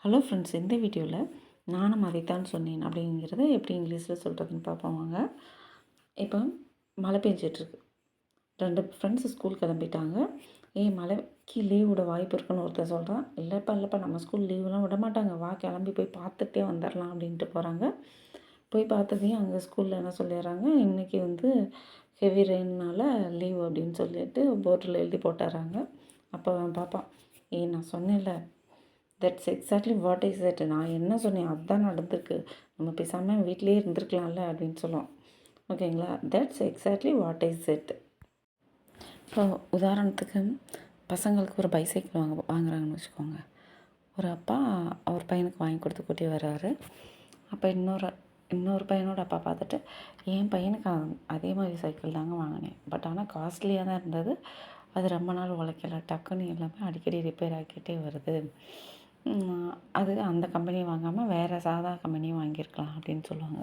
Hello friends, இந்த வீடியோவில் நானும் அதைத்தான் சொன்னேன் அப்படிங்கிறத எப்படி இங்கிலீஷில் சொல்கிறதுன்னு பார்ப்போம் வாங்க. இப்போ மழை பெஞ்சிட்ருக்கு. 2 ஃப்ரெண்ட்ஸ் ஸ்கூல் கிளம்பிட்டாங்க. மழைக்கு லீவ் விட வாய்ப்பு இருக்குன்னு ஒருத்தர் சொல்கிறான். இல்லைப்பா நம்ம ஸ்கூல் லீவுலாம் விட மாட்டாங்க, வா கிளம்பி போய் பார்த்துட்டே வந்துடலாம் அப்படின்ட்டு போகிறாங்க. போய் பார்த்ததையும் அங்கே ஸ்கூலில் என்ன சொல்லிடுறாங்க, இன்றைக்கி ஹெவி ரெயின்னால லீவ் அப்படின்னு சொல்லிட்டு போர்டில் எழுதி போட்டுறாங்க. அப்போ அவன் பார்ப்பான், நான் சொன்னேன்ல, that's exactly what is it, நான் என்ன சொன்னேன் அதுதான் நடந்திருக்கு, நம்ம பேசாமல் வீட்டிலேயே இருந்திருக்கலாம்ல அப்படின்னு சொல்லுவோம். ஓகேங்களா? That's exactly what is it. இப்போ உதாரணத்துக்கு பசங்களுக்கு ஒரு பைசைக்கிள் வாங்குறாங்கன்னு வச்சுக்கோங்க. ஒரு அப்பா அவர் பையனுக்கு வாங்கி கொடுத்து கூட்டி வர்றாரு. அப்போ இன்னொரு பையனோட அப்பா பார்த்துட்டு, என் பையனுக்கு அதே மாதிரி சைக்கிள் தாங்க வாங்கினேன், பட் ஆனால் காஸ்ட்லியாக தான் இருந்தது, அது ரொம்ப நாள் உழைக்கல, டக்குன்னு எல்லாமே அடிக்கடி ரிப்பேர் ஆகிக்கிட்டே வருது, அது அந்த கம்பெனி வாங்காமல் வேறு சாதா கம்பெனியும் வாங்கியிருக்கலாம் அப்படின்னு சொல்லுவாங்க.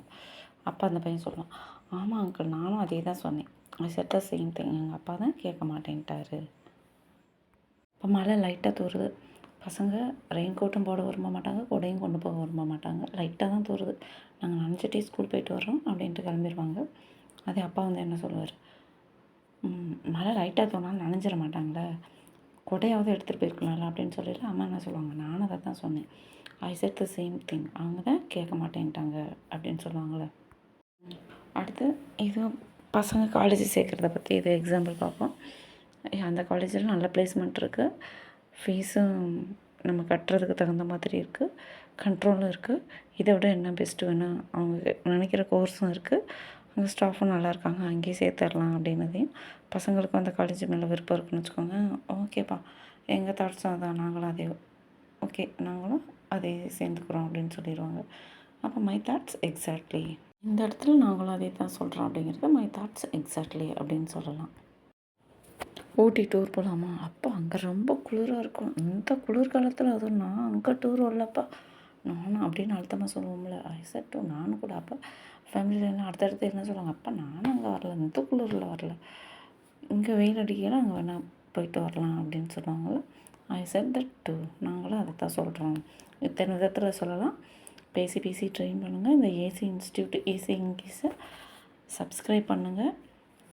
அப்போ அந்த பையன் சொல்லுவான், ஆமாம் அங்கிள், நானும் அதே தான் சொன்னேன், ஐ செட் த சேம் திங், எங்கள் அப்பா தான் கேட்க மாட்டேன்ட்டாரு. இப்போ மழை லைட்டாக தூருது. பசங்க ரெயின் கோட்டும் போட விரும்ப மாட்டாங்க, கொடையும் கொண்டு போக விரும்ப மாட்டாங்க. லைட்டாக தான் தூருது, நாங்கள் நினச்சிட்டே ஸ்கூல் போயிட்டு வர்றோம் அப்படின்ட்டு கிளம்பிடுவாங்க. அதே அப்பா என்ன சொல்லுவார், மழை லைட்டாக தோணாலும் நனைஞ்சிட மாட்டாங்களே, கொடையாவது எடுத்துகிட்டு போயிருக்கலாம்ல அப்படின்னு சொல்லிட்டு அம்மா என்ன சொல்லுவாங்க, நானும் அதை தான் சொன்னேன், ஐ செட் த சேம் திங், அவங்க தான் கேட்க மாட்டேன்ட்டாங்க அப்படின்னு சொல்லுவாங்களே. அடுத்து இது பசங்க காலேஜ் சேர்க்குறத பற்றி இது எக்ஸாம்பிள் பார்ப்போம். அந்த காலேஜில் நல்ல பிளேஸ்மெண்ட் இருக்குது, ஃபீஸும் நம்ம கட்டுறதுக்கு தகுந்த மாதிரி இருக்குது, கண்ட்ரோலும் இருக்குது, இதை விட என்ன பெஸ்ட்டு வேணும், அவங்க நினைக்கிற கோர்ஸும் இருக்குது, அங்கே ஸ்டாஃபும் நல்லா இருக்காங்க, அங்கேயே சேர்த்துடலாம் அப்படின்னதையும், பசங்களுக்கு அந்த காலேஜ் மேலே விருப்பம் இருக்குன்னு வச்சுக்கோங்க. ஓகேப்பா, எங்கள் தாட்ஸும் அதான், நாங்களும் அதே ஓகே, நாங்களும் அதே சேர்ந்துக்கிறோம் அப்படின்னு சொல்லிடுவாங்க. அப்போ மை தாட்ஸ் எக்ஸாக்ட்லி, இந்த இடத்துல நாங்களும் அதே தான் சொல்கிறோம் அப்படிங்கிறது மை தாட்ஸ் எக்ஸாக்ட்லி அப்படின்னு சொல்லலாம். ஊட்டி டூர் போகலாமா, அப்போ அங்கே ரொம்ப குளிராக இருக்கும், இந்த குளிர்காலத்தில் அதுவும் நான் அங்கே டூர் வரலப்பா நானும் அப்படின்னு அழுத்தமாக சொல்லுவோம்ல, ஐசட்டு நானும் கூட. அப்போ ஃபேமிலியில் என்ன அடுத்தடுத்து என்ன சொல்லுவாங்க, அப்பா நானும் அங்கே வரல, இந்த குளிரில் வரல, இங்கே வெயில் அடிக்கலாம் அங்கே வேணால் போயிட்டு வரலாம் அப்படின்னு சொல்லுவாங்கள்ல. ஐ செட் தட் டூ, நாங்களும் அதை தான் சொல்கிறோம். இத்தனை விதத்தில் சொல்லலாம். பேசி ட்ரெயின் பண்ணுங்கள். இந்த ஏசி இன்ஸ்டியூட் ஏசி இங்கிலீஷை சப்ஸ்கிரைப் பண்ணுங்கள்.